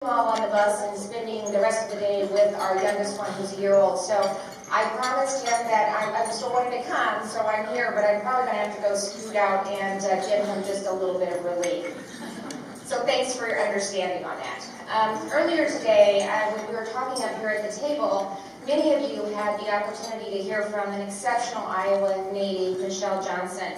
All on the bus and spending the rest of the day with our youngest one who's a year old. So I promised him that I still wanted to come, so I'm here, but I'm probably going to have to go scoot out and give him just a little bit of relief. So thanks for your understanding on that. Earlier today, when we were talking up here at the table, many of you had the opportunity to hear from an exceptional Iowa native, Michelle Johnson.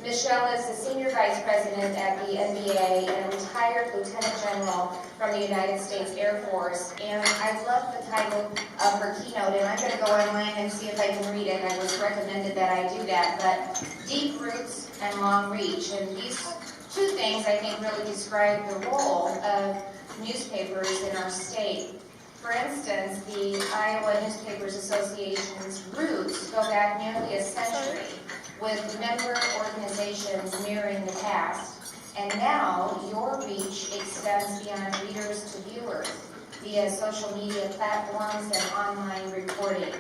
Michelle is the Senior Vice President at the NBA and a retired Lieutenant General from the United States Air Force. And I love the title of her keynote, and I'm going to go online and see if I can read it. I was recommended that I do that. But Deep Roots and Long Reach. And these two things, I think, really describe the role of newspapers in our state. For instance, the Iowa Newspapers Association's roots go back nearly a century, with member organizations mirroring the past. And now your reach extends beyond readers to viewers via social media platforms and online reporting.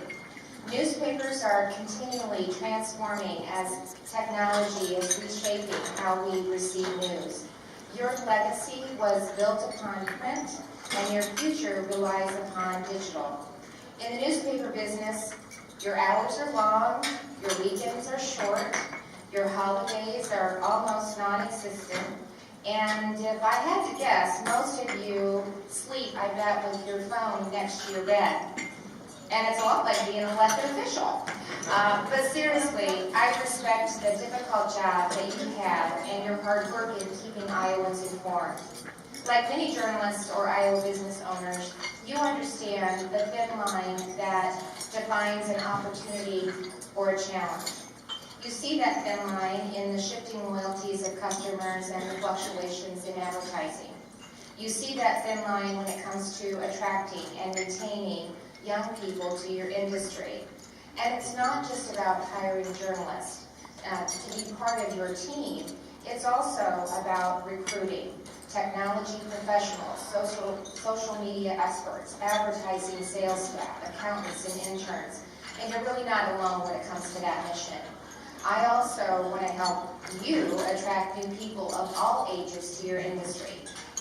Newspapers are continually transforming as technology is reshaping how we receive news. Your legacy was built upon print, and your future relies upon digital. In the newspaper business, your hours are long, your weekends are short, your holidays are almost non-existent, and if I had to guess, most of you sleep, I bet, with your phone next to your bed. And it's a lot like being an elected official. But seriously, I respect the difficult job that you have and your hard work in keeping Iowans informed. Like many journalists or Iowa business owners, you understand the thin line that defines an opportunity or a challenge. You see that thin line in the shifting loyalties of customers and the fluctuations in advertising. You see that thin line when it comes to attracting and retaining young people to your industry. And it's not just about hiring journalists to be part of your team. It's also about recruiting technology professionals, social media experts, advertising sales staff, accountants, and interns. And you're really not alone when it comes to that mission. I also want to help you attract new people of all ages to your industry.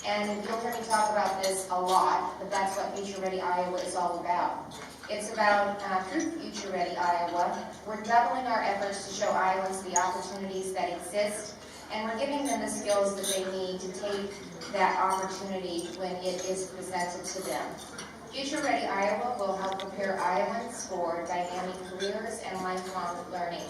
And you'll hear me talk about this a lot, but that's what Future Ready Iowa is all about. It's about, through Future Ready Iowa, we're doubling our efforts to show Iowans the opportunities that exist, and we're giving them the skills that they need to take that opportunity when it is presented to them. Future Ready Iowa will help prepare Iowans for dynamic careers and lifelong learning.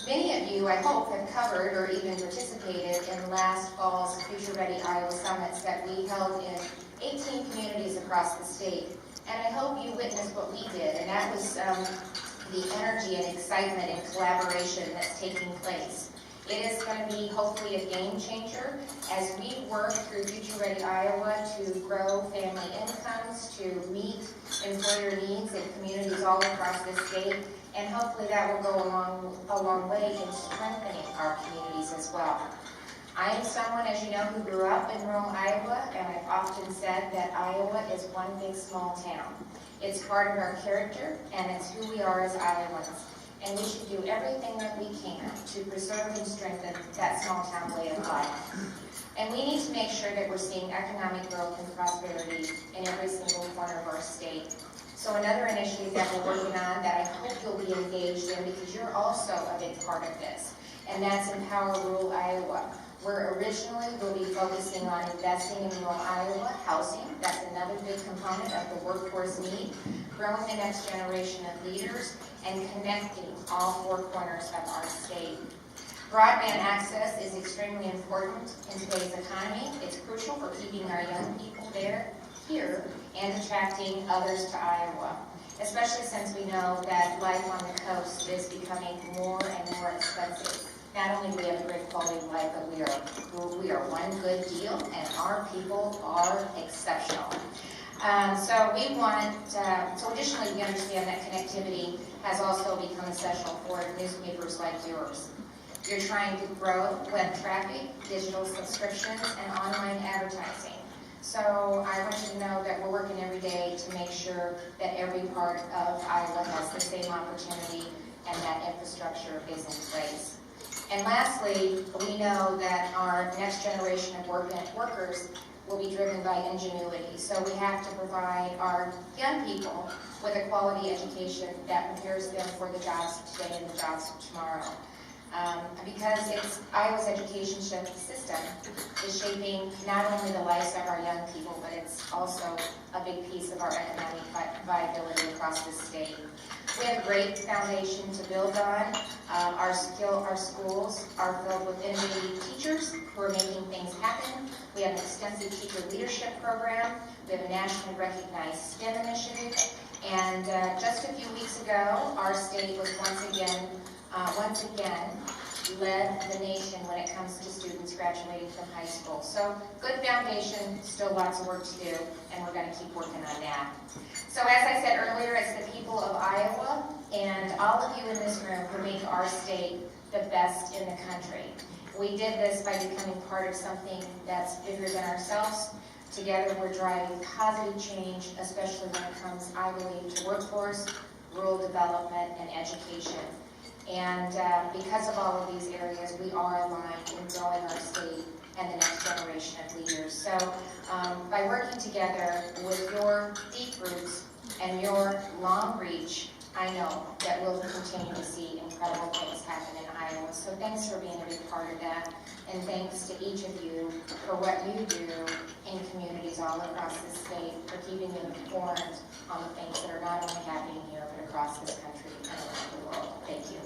Many of you, I hope, have covered or even participated in last fall's Future Ready Iowa Summits that we held in 18 communities across the state. And I hope you witnessed what we did, and that was the energy and excitement and collaboration that's taking place. It is going to be hopefully a game changer as we work through Future Ready Iowa to grow family incomes, to meet employer needs in communities all across the state, and hopefully that will go a long way in strengthening our communities as well. I am someone, as you know, who grew up in rural Iowa, and I've often said that Iowa is one big small town. It's part of our character, and it's who we are as Iowans. And we should do everything that we can to preserve and strengthen that small town way of life. And we need to make sure that we're seeing economic growth and prosperity in every single corner of our state. So another initiative that we're working on that I hope you'll be engaged in, because you're also a big part of this, and that's Empower Rural Iowa, where originally we'll be focusing on investing in rural Iowa housing. That's another big component of the workforce need, growing the next generation of leaders, and connecting all four corners of our state. Broadband access is extremely important in today's economy. It's crucial for keeping our young people here and attracting others to Iowa, especially since we know that life on the coast is becoming more and more expensive. Not only do we have a great quality of life, but we are one good deal, and our people are exceptional. So additionally, we understand that connectivity has also become essential for newspapers like yours. You're trying to grow web traffic, digital subscriptions, and online advertising. So I want you to know that we're working every day to make sure that every part of Iowa has the same opportunity and that infrastructure is in place. And lastly, we know that our next generation of workers will be driven by ingenuity. So we have to provide our young people with a quality education that prepares them for the jobs of today and the jobs of tomorrow. Because Iowa's education system is shaping not only the lives of our young people, but it's also a big piece of our economic viability across the state. We have a great foundation to build on. Our schools are filled with innovative teachers who are making things happen. We have an extensive teacher leadership program. We have a nationally recognized STEM initiative. And just a few weeks ago, our state was once again led the nation when it comes to students graduating from high school. So good foundation, still lots of work to do, and we're going to keep working on that. So as I said earlier, it's the people of Iowa and all of you in this room who make our state the best in the country. We did this by becoming part of something that's bigger than ourselves. Together we're driving positive change, especially when it comes, I believe, to workforce, rural development, and education. And because of all of these areas, we are aligned in growing our state and the next generation of leaders. So by working together with your deep roots and your long reach, I know that we'll continue to see incredible things happen in Iowa. So thanks for being a big part of that. And thanks to each of you for what you do in communities all across the state, for keeping you informed on the things that are not only happening here, but across this country and around the world. Thank you.